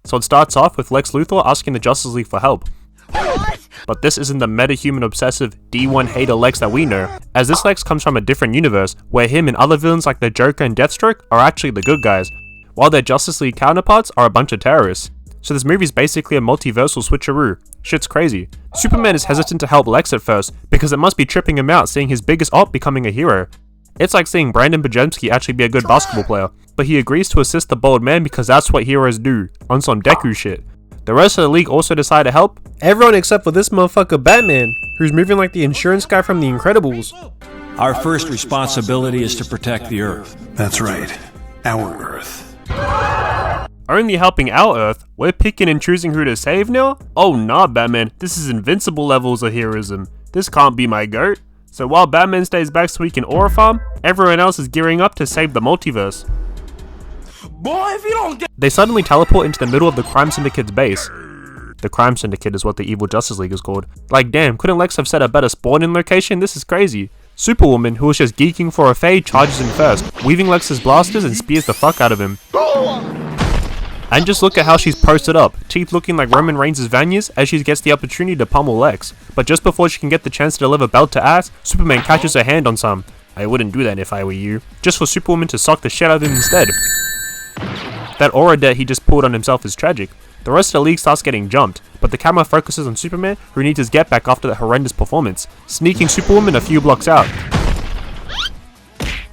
So it starts off with Lex Luthor asking the Justice League for help. What? But this isn't the meta-human obsessive D1 hater Lex that we know, as this Lex comes from a different universe, where him and other villains like the Joker and Deathstroke are actually the good guys, while their Justice League counterparts are a bunch of terrorists. So this movie is basically a multiversal switcheroo. Shit's crazy. Superman is hesitant to help Lex at first, because it must be tripping him out seeing his biggest op becoming a hero. It's like seeing Brandon Bajemski actually be a good basketball player, but he agrees to assist the bald man because that's what heroes do, on some Deku shit. The rest of the league also decide to help, everyone except for this motherfucker Batman, who's moving like the insurance guy from The Incredibles. Our first responsibility is to protect the Earth. That's right, our Earth. Only helping our Earth? We're picking and choosing who to save now? Oh nah, Batman, this is invincible levels of heroism. This can't be my goat. So while Batman stays back so he can aura farm, everyone else is gearing up to save the multiverse. Boy, if you don't get— They suddenly teleport into the middle of the Crime Syndicate's base. The Crime Syndicate is what the evil Justice League is called. Like damn, couldn't Lex have set a better spawn-in location? This is crazy. Superwoman, who was just geeking for a fade, charges in first, weaving Lex's blasters and spears the fuck out of him. And just look at how she's posted up, teeth looking like Roman Reigns' Vanyas as she gets the opportunity to pummel Lex. But just before she can get the chance to deliver belt to ass, Superman catches her hand on some. I wouldn't do that if I were you. Just for Superwoman to sock the shit out of him instead. That aura debt he just pulled on himself is tragic. The rest of the league starts getting jumped, but the camera focuses on Superman, who needs his get back after that horrendous performance, sneaking Superwoman a few blocks out.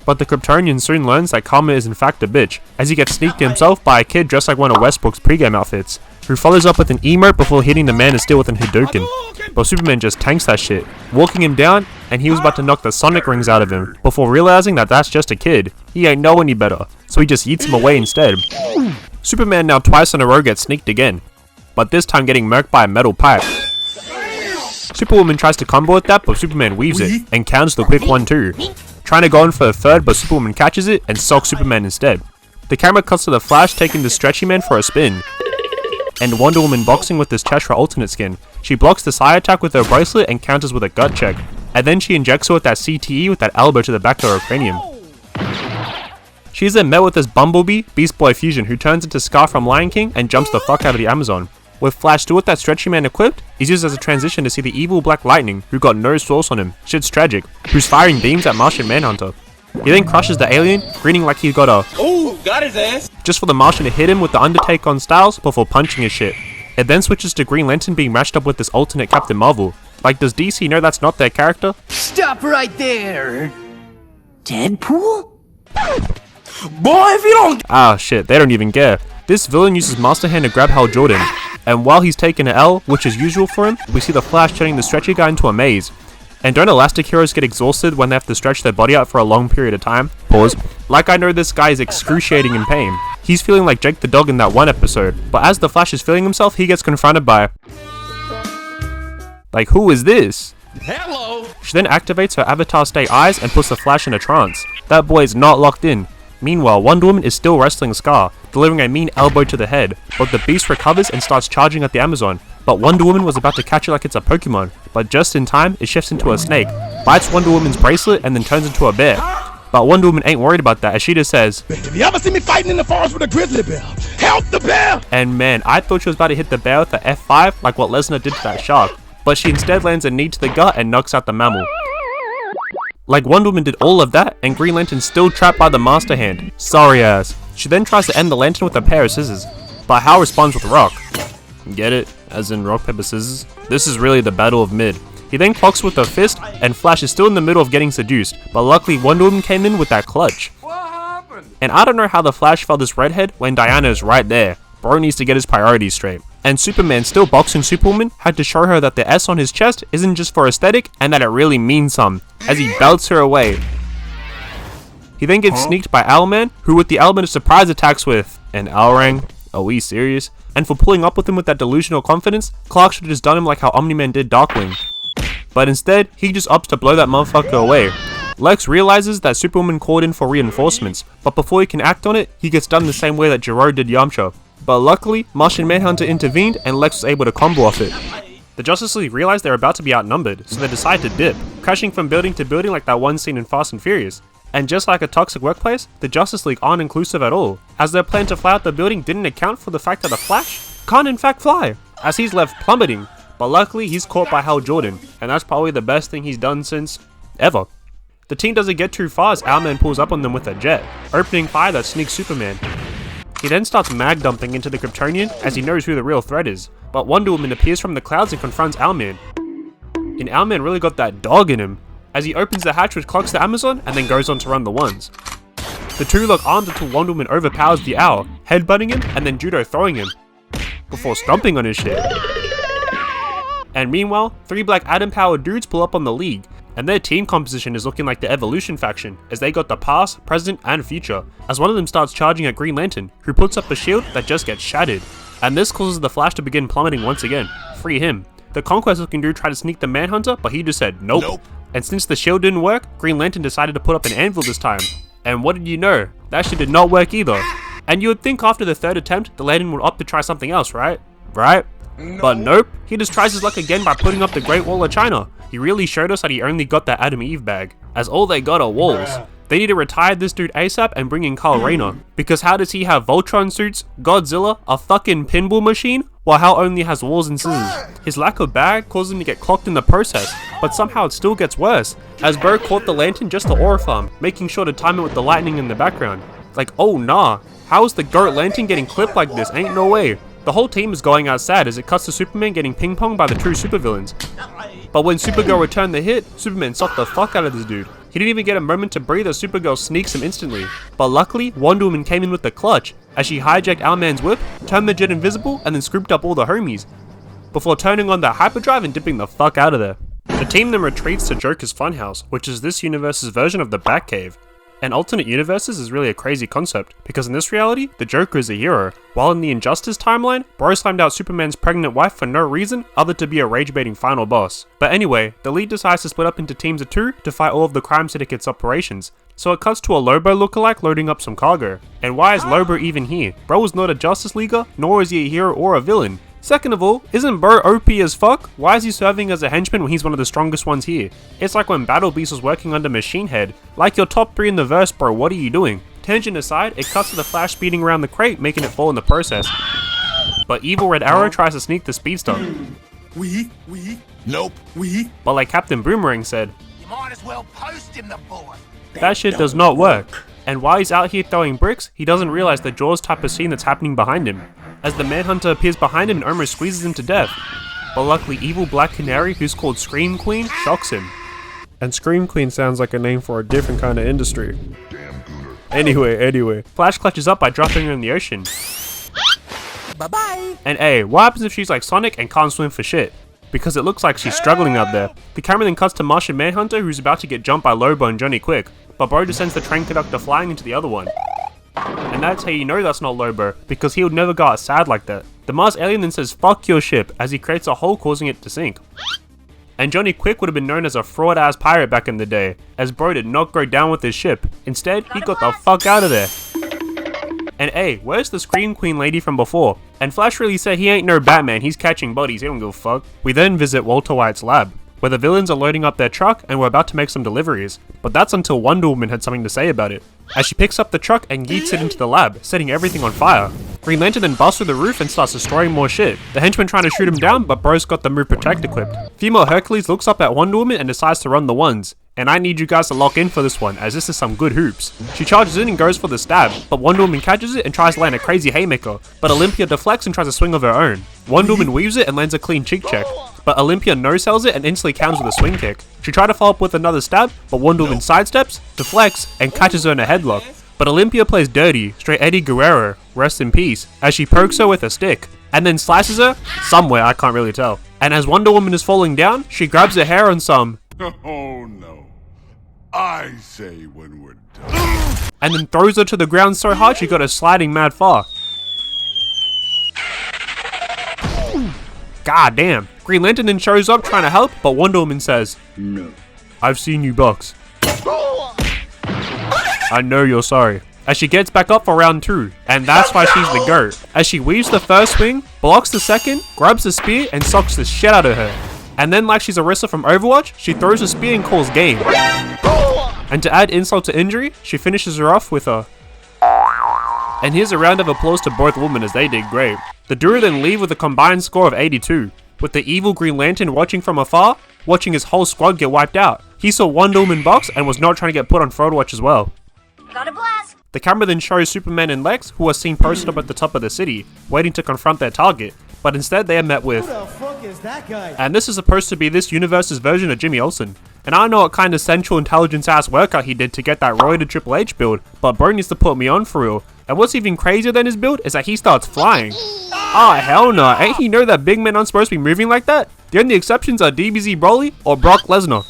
But the Kryptonian soon learns that Karma is in fact a bitch, as he gets sneaked himself by a kid dressed like one of Westbrook's pregame outfits, who follows up with an emote before hitting the Man of Steel with an Hadouken. But Superman just tanks that shit, walking him down, and he was about to knock the Sonic rings out of him, before realizing that that's just a kid. He ain't know any better, so he just yeets him away instead. Superman now twice in a row gets sneaked again, but this time getting murked by a metal pipe. Superwoman tries to combo with that, but Superman weaves it, and counters the quick 1-2. Trying to go in for a third, but Superwoman catches it and socks Superman instead. The camera cuts to the Flash taking the Stretchy Man for a spin, and Wonder Woman boxing with this Cheshire alternate skin. She blocks the side attack with her bracelet and counters with a gut check, and then she injects her with that CTE with that elbow to the back of her cranium. She's then met with this Bumblebee, Beast Boy fusion who turns into Scar from Lion King and jumps the fuck out of the Amazon. With Flash still with that Stretchy Man equipped, he's used as a transition to see the evil Black Lightning, who got no source on him, shit's tragic, who's firing beams at Martian Manhunter. He then crushes the alien, grinning like he's got a Ooh, got his ass. Just for the Martian to hit him with the Undertaker on Styles before punching his shit. It then switches to Green Lantern being matched up with this alternate Captain Marvel. Like, does DC know that's not their character? Stop right there. Deadpool? Boy, if you don't— Ah shit, they don't even care. This villain uses Master Hand to grab Hal Jordan, and while he's taking an L, which is usual for him, we see the Flash turning the Stretchy guy into a maze. And don't elastic heroes get exhausted when they have to stretch their body out for a long period of time? Pause. Like I know this guy is excruciating in pain. He's feeling like Jake the Dog in that one episode, but as the Flash is feeling himself, he gets confronted by... Like, who is this? Hello. She then activates her Avatar State eyes and puts the Flash in a trance. That boy is not locked in. Meanwhile, Wonder Woman is still wrestling Scar, delivering a mean elbow to the head, but the Beast recovers and starts charging at the Amazon. But Wonder Woman was about to catch it like it's a Pokemon, but just in time, it shifts into a snake, bites Wonder Woman's bracelet, and then turns into a bear. But Wonder Woman ain't worried about that, as she just says, "If you ever see me fighting in the forest with a grizzly bear, help the bear!" And man, I thought she was about to hit the bear with the F5 like what Lesnar did to that shark, but she instead lands a knee to the gut and knocks out the mammal. Like Wonder Woman did all of that, and Green Lantern's still trapped by the Master Hand. Sorry ass. She then tries to end the lantern with a pair of scissors, but Hal responds with rock. Get it? As in rock, paper, scissors? This is really the battle of mid. He then clocks with a fist, and Flash is still in the middle of getting seduced, but luckily Wonder Woman came in with that clutch. What happened? And I don't know how the Flash fell this redhead when Diana is right there. Bro needs to get his priorities straight. And Superman, still boxing Superwoman, had to show her that the S on his chest isn't just for aesthetic and that it really means some, as he belts her away. He then gets sneaked by Owlman, who with the element of surprise attacks with an Owlrang. Are we serious? And for pulling up with him with that delusional confidence, Clark should have just done him like how Omni-Man did Darkwing. But instead, he just opts to blow that motherfucker away. Lex realizes that Superwoman called in for reinforcements, but before he can act on it, he gets done the same way that Gero did Yamcha. But luckily, Martian Manhunter intervened and Lex was able to combo off it. The Justice League realize they're about to be outnumbered, so they decide to dip, crashing from building to building like that one scene in Fast and Furious. And just like a toxic workplace, the Justice League aren't inclusive at all, as their plan to fly out the building didn't account for the fact that the Flash can't in fact fly, as he's left plummeting. But luckily he's caught by Hal Jordan, and that's probably the best thing he's done since ever. The team doesn't get too far as Owlman pulls up on them with a jet, opening fire that sneaks Superman. He then starts mag dumping into the Kryptonian as he knows who the real threat is, but Wonder Woman appears from the clouds and confronts Owlman. And Owlman really got that dog in him, as he opens the hatch which clocks the Amazon and then goes on to run the ones. The two lock arms until Wonder Woman overpowers the Owl, headbutting him and then judo throwing him, before stomping on his shit. And meanwhile, 3 Black Adam powered dudes pull up on the League, and their team composition is looking like the Evolution faction, as they got the past, present, and future, as one of them starts charging at Green Lantern, who puts up a shield that just gets shattered. And this causes the Flash to begin plummeting once again. Free him. The Conquest looking dude tried to sneak the Manhunter, but he just said nope. And since the shield didn't work, Green Lantern decided to put up an anvil this time. And what did you know? That shit did not work either. And you would think after the 3rd attempt, the Lantern would opt to try something else, right? But nope, he just tries his luck again by putting up the Great Wall of China. He really showed us that he only got that Adam Eve bag, as all they got are walls. They need to retire this dude ASAP and bring in Kyle Rayner, because how does he have Voltron suits, Godzilla, a fucking pinball machine, while Hal only has walls and scissors? His lack of bag caused him to get clocked in the process, but somehow it still gets worse, as Bo caught the Lantern just to aura farm, making sure to time it with the lightning in the background. Like, oh nah, how is the Goat Lantern getting clipped like this? Ain't no way. The whole team is going out sad as it cuts to Superman getting ping-ponged by the true supervillains. But when Supergirl returned the hit, Superman socked the fuck out of this dude. He didn't even get a moment to breathe as Supergirl sneaks him instantly. But luckily, Wonder Woman came in with the clutch, as she hijacked Owlman's whip, turned the jet invisible, and then scooped up all the homies, before turning on their hyperdrive and dipping the fuck out of there. The team then retreats to Joker's funhouse, which is this universe's version of the Batcave. And alternate universes is really a crazy concept, because in this reality, the Joker is a hero, while in the Injustice timeline, Bro slammed out Superman's pregnant wife for no reason other to be a rage-baiting final boss. But anyway, the lead decides to split up into teams of 2 to fight all of the Crime Syndicate's operations, so it cuts to a Lobo lookalike loading up some cargo. And why is Lobo even here? Bro is not a Justice Leaguer, nor is he a hero or a villain. Second of all, isn't Bro OP as fuck? Why is he serving as a henchman when he's one of the strongest ones here? It's like when Battle Beast was working under Machine Head. Like your top 3 in the verse, bro, what are you doing? Tangent aside, it cuts to the Flash speeding around the crate, making it fall in the process. But evil Red Arrow tries to sneak the speedster. But like Captain Boomerang said, You might as well post him the boy. that shit does not work. And while he's out here throwing bricks, he doesn't realize the Jaws type of scene that's happening behind him, as the Manhunter appears behind him and almost squeezes him to death. But luckily evil Black Canary, who's called Scream Queen, shocks him. And Scream Queen sounds like a name for a different kind of industry. Anyway, Flash clutches up by dropping her in the ocean. Bye-bye. And hey, what happens if she's like Sonic and can't swim for shit? Because it looks like she's struggling out there. The camera then cuts to Martian Manhunter, who's about to get jumped by Lobo and Johnny Quick, but Bro just sends the train conductor flying into the other one. And that's how you know that's not Lobo, because he would never go outside like that. The Mars alien then says fuck your ship, as he creates a hole causing it to sink. And Johnny Quick would have been known as a fraud ass pirate back in the day, as Bro did not go down with his ship. Instead, he got the fuck out of there. And hey, where's the Scream Queen lady from before? And Flash really said he ain't no Batman, he's catching bodies, he don't give a fuck. We then visit Walter White's lab, where the villains are loading up their truck and we're about to make some deliveries. But that's until Wonder Woman had something to say about it, as she picks up the truck and yeets it into the lab, setting everything on fire. Green Lantern then busts through the roof and starts destroying more shit. The henchman trying to shoot him down, but Bro's got the Move Protect equipped. Female Hercules looks up at Wonder Woman and decides to run the ones. And I need you guys to lock in for this one, as this is some good hoops. She charges in and goes for the stab, but Wonder Woman catches it and tries to land a crazy haymaker, but Olympia deflects and tries a swing of her own. Wonder Woman weaves it and lands a clean cheek check, but Olympia no-sells it and instantly counters with a swing kick. She tried to follow up with another stab, but Wonder Woman sidesteps, deflects, and catches her in a headlock. But Olympia plays dirty, straight Eddie Guerrero, rest in peace, as she pokes her with a stick, and then slices her, somewhere, I can't really tell. And as Wonder Woman is falling down, she grabs her hair on some, Oh no. I say when we're done. and then throws her to the ground so hard she got her sliding mad far. God damn. Green Lantern then shows up trying to help, but Wonder Woman says, "No. I've seen you bucks. I know you're sorry." As she gets back up for round 2, and that's why she's the GOAT. As she weaves the first swing, blocks the second, grabs the spear, and socks the shit out of her. And then like she's Arissa from Overwatch, she throws a spear and calls game. And to add insult to injury, she finishes her off with a... And here's a round of applause to both women as they did great. The duo then leave with a combined score of 82, with the evil Green Lantern watching from afar, watching his whole squad get wiped out. He saw Wonder Woman box and was not trying to get put on photo watch as well. Got a blast! The camera then shows Superman and Lex, who are seen posted up at the top of the city, waiting to confront their target, but instead they are met with... Who the fuck is that guy? And this is supposed to be this universe's version of Jimmy Olsen. And I don't know what kind of Central Intelligence ass workout he did to get that roided Triple H build, but bro needs to put me on for real. And what's even crazier than his build is that he starts flying. Ah, hell no, ain't he know that big men aren't supposed to be moving like that? The only exceptions are DBZ Broly or Brock Lesnar.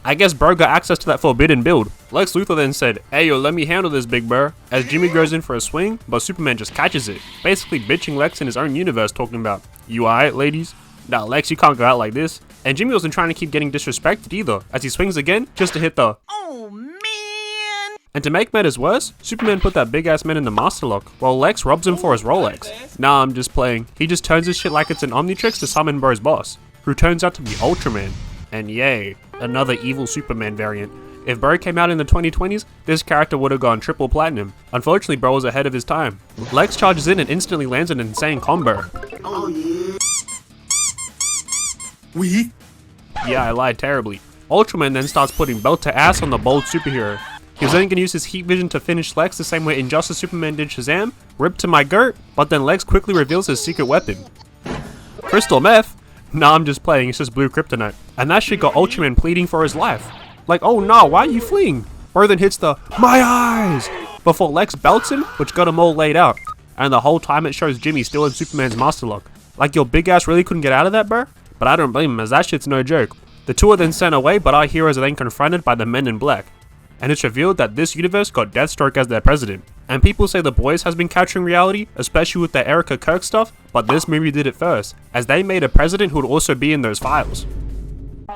I guess bro got access to that forbidden build. Lex Luthor then said, "Hey yo, let me handle this big bro," as Jimmy goes in for a swing, but Superman just catches it, basically bitching Lex in his own universe, talking about, "You alright, ladies? Nah, Lex, you can't go out like this." And Jimmy wasn't trying to keep getting disrespected either, as he swings again, just to hit the... Oh, man! And to make matters worse, Superman put that big ass man in the master lock, while Lex robs him for his Rolex. Nah, I'm just playing. He just turns his shit like it's an Omnitrix to summon bro's boss, who turns out to be Ultraman. And yay, another evil Superman variant. If bro came out in the 2020s, this character would have gone triple platinum. Unfortunately, bro was ahead of his time. Lex charges in and instantly lands an insane combo. Oh, yeah. Yeah, I lied terribly. Ultraman then starts putting belt to ass on the bold superhero. He was then going to use his heat vision to finish Lex the same way Injustice Superman did Shazam, rip to my girt, but then Lex quickly reveals his secret weapon. Crystal meth? Nah, I'm just playing, it's just blue kryptonite. And that shit got Ultraman pleading for his life. Like, oh no, why are you fleeing? Bro then hits the, "My eyes!" before Lex belts him, which got him all laid out. And the whole time it shows Jimmy still in Superman's master lock. Like, your big ass really couldn't get out of that, bro? But I don't blame him, as that shit's no joke. The two are then sent away, but our heroes are then confronted by the Men in Black. And it's revealed that this universe got Deathstroke as their president. And people say The Boys has been capturing reality, especially with the Erica Kirk stuff, but this movie did it first, as they made a president who would also be in those files.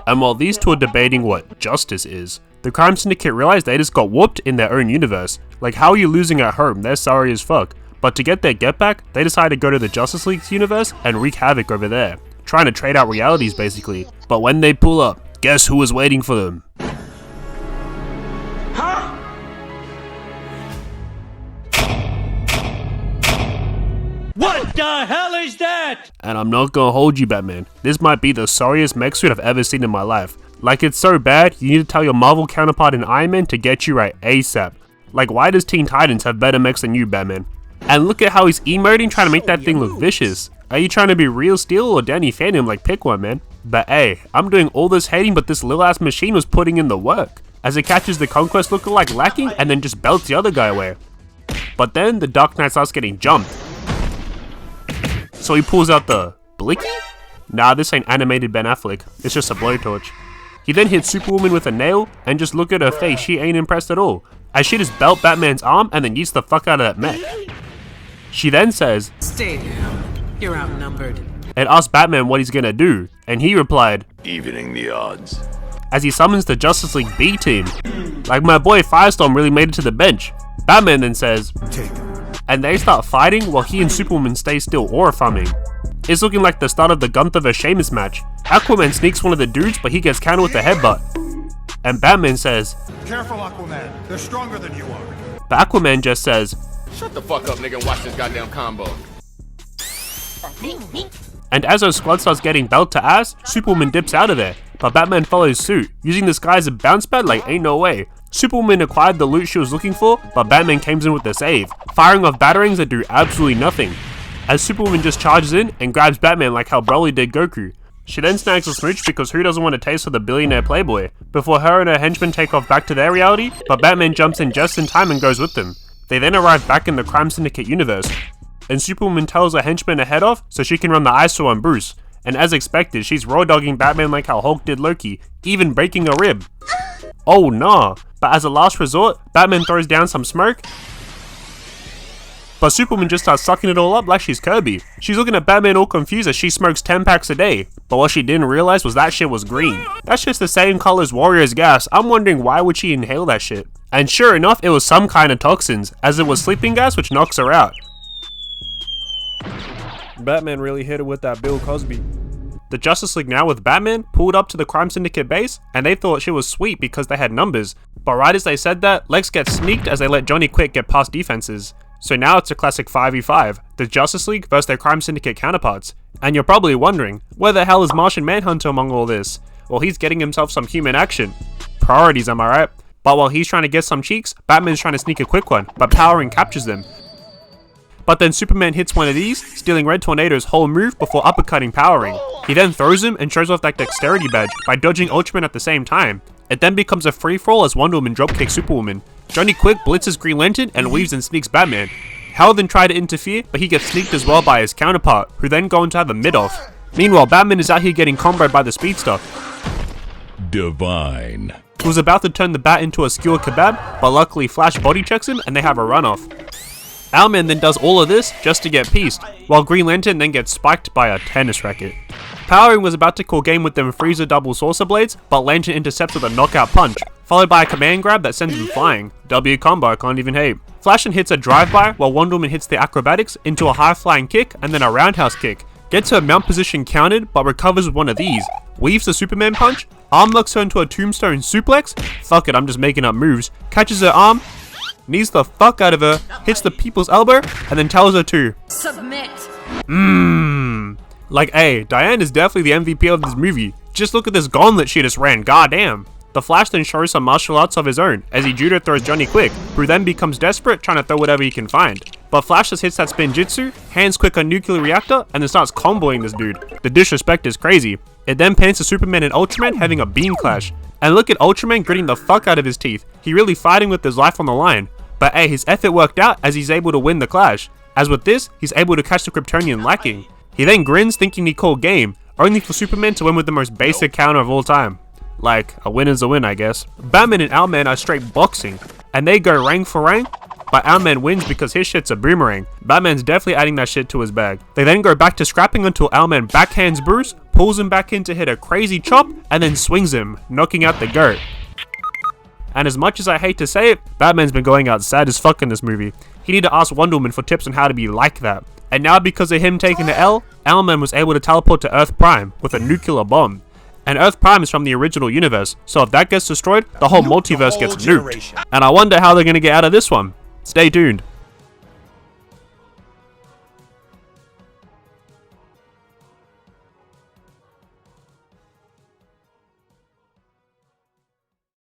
And while these two are debating what justice is, the Crime Syndicate realized they just got whooped in their own universe. Like, how are you losing at home? They're sorry as fuck. But to get their get back, they decided to go to the Justice League's universe and wreak havoc over there, trying to trade out realities basically. But when they pull up, guess who was waiting for them? What the hell is that? And I'm not gonna hold you, Batman. This might be the sorriest mech suit I've ever seen in my life. Like, it's so bad, you need to tell your Marvel counterpart in Iron Man to get you right ASAP. Like, why does Teen Titans have better mechs than you, Batman? And look at how he's emoting, trying to make that thing look vicious. Are you trying to be Real Steel or Danny Phantom? Like, pick one, man. But hey, I'm doing all this hating, but this little ass machine was putting in the work, as it catches the Conquest lookalike lacking and then just belts the other guy away. But then the Dark Knight starts getting jumped. So he pulls out the blicky? Nah, this ain't animated Ben Affleck, it's just a blowtorch. He then hits Superwoman with a nail, and just look at her face, she ain't impressed at all, as she just belt Batman's arm and then yeets the fuck out of that mech. She then says, "Stay down. You're outnumbered." And asks Batman what he's gonna do, and he replied, Evening the odds. as he summons the Justice League B team. Like, my boy Firestorm really made it to the bench. Batman then says, Take him. and they start fighting while he and Superwoman stay still aura farming. It's looking like the start of the Gunther vs Sheamus match. Aquaman sneaks one of the dudes, but he gets countered with a headbutt. And Batman says, Careful, Aquaman. They're stronger than you are. but Aquaman just says, Shut the fuck up, nigga, and watch this goddamn combo. and as her squad starts getting belt to ass, Superwoman dips out of there, but Batman follows suit, using this guy as a bounce pad like ain't no way. Superwoman acquired the loot she was looking for, but Batman comes in with the save, firing off batarangs that do absolutely nothing, as Superwoman just charges in and grabs Batman like how Broly did Goku. She then snags a smooch because who doesn't want to taste of the billionaire playboy, before her and her henchmen take off back to their reality, but Batman jumps in just in time and goes with them. They then arrive back in the Crime Syndicate universe, and Superwoman tells her henchmen to head off so she can run the ISO on Bruce, and as expected, she's raw dogging Batman like how Hulk did Loki, even breaking a rib. Oh nah, but as a last resort, Batman throws down some smoke, but Superwoman just starts sucking it all up like she's Kirby. She's looking at Batman all confused as she smokes 10 packs a day, but what she didn't realize was that shit was green. That's just the same color as Warrior's gas. I'm wondering why would she inhale that shit? And sure enough, it was some kind of toxins, as it was sleeping gas which knocks her out. Batman really hit her with that Bill Cosby. The Justice League now with Batman pulled up to the Crime Syndicate base, and they thought she was sweet because they had numbers. But right as they said that, Lex gets sneaked as they let Johnny Quick get past defenses. So now it's a classic 5v5, the Justice League versus their Crime Syndicate counterparts. And you're probably wondering, where the hell is Martian Manhunter among all this? Well, he's getting himself some human action. Priorities, am I right? But while he's trying to get some cheeks, Batman's trying to sneak a quick one, but Powering captures them. But then Superman hits one of these, stealing Red Tornado's whole move before uppercutting Powering. He then throws him and shows off that dexterity badge by dodging Ultraman at the same time. It then becomes a free-for-all as Wonder Woman dropkicks Superwoman. Johnny Quick blitzes Green Lantern and weaves and sneaks Batman. Hal then tried to interfere, but he gets sneaked as well by his counterpart, who then go on to have a mid-off. Meanwhile, Batman is out here getting comboed by the Speedster, Divine. who was about to turn the Bat into a skewer kebab, but luckily Flash body checks him and they have a runoff. Owlman then does all of this just to get pieced, while Green Lantern then gets spiked by a tennis racket. Powering was about to call game with them Freezer double saucer blades, but Lantern intercepts with a knockout punch, followed by a command grab that sends him flying. W combo, I can't even hate. Flash then hits a drive-by, while Wonder Woman hits the acrobatics into a high-flying kick and then a roundhouse kick. Gets her mount position countered, but recovers with one of these. Weaves the Superman punch, arm locks her into a tombstone suplex, fuck it, I'm just making up moves, catches her arm, knees the fuck out of her, hits the people's elbow, and then tells her to submit. Like, hey, Diane is definitely the MVP of this movie. Just look at this gauntlet she just ran, goddamn. The Flash then shows some martial arts of his own, as he judo throws Johnny Quick, who then becomes desperate trying to throw whatever he can find. But Flash just hits that spin jutsu, hands Quick a nuclear reactor, and then starts comboing this dude. The disrespect is crazy. It then pans to Superman and Ultraman having a beam clash. And look at Ultraman gritting the fuck out of his teeth. He really fighting with his life on the line. But hey, his effort worked out as he's able to win the clash. As with this, he's able to catch the Kryptonian lacking. He then grins thinking he called game, only for Superman to win with the most basic counter of all time. Like, a win is a win, I guess. Batman and Owlman are straight boxing, and they go rank for rank, but Owlman wins because his shit's a boomerang. Batman's definitely adding that shit to his bag. They then go back to scrapping until Owlman backhands Bruce, pulls him back in to hit a crazy chop, and then swings him, knocking out the goat. And as much as I hate to say it, Batman's been going out sad as fuck in this movie. He needed to ask Wonder Woman for tips on how to be like that. And now because of him taking the L, Owlman was able to teleport to Earth Prime with a nuclear bomb. And Earth Prime is from the original universe, so if that gets destroyed, the whole multiverse gets nuked. And I wonder how they're gonna get out of this one. Stay tuned.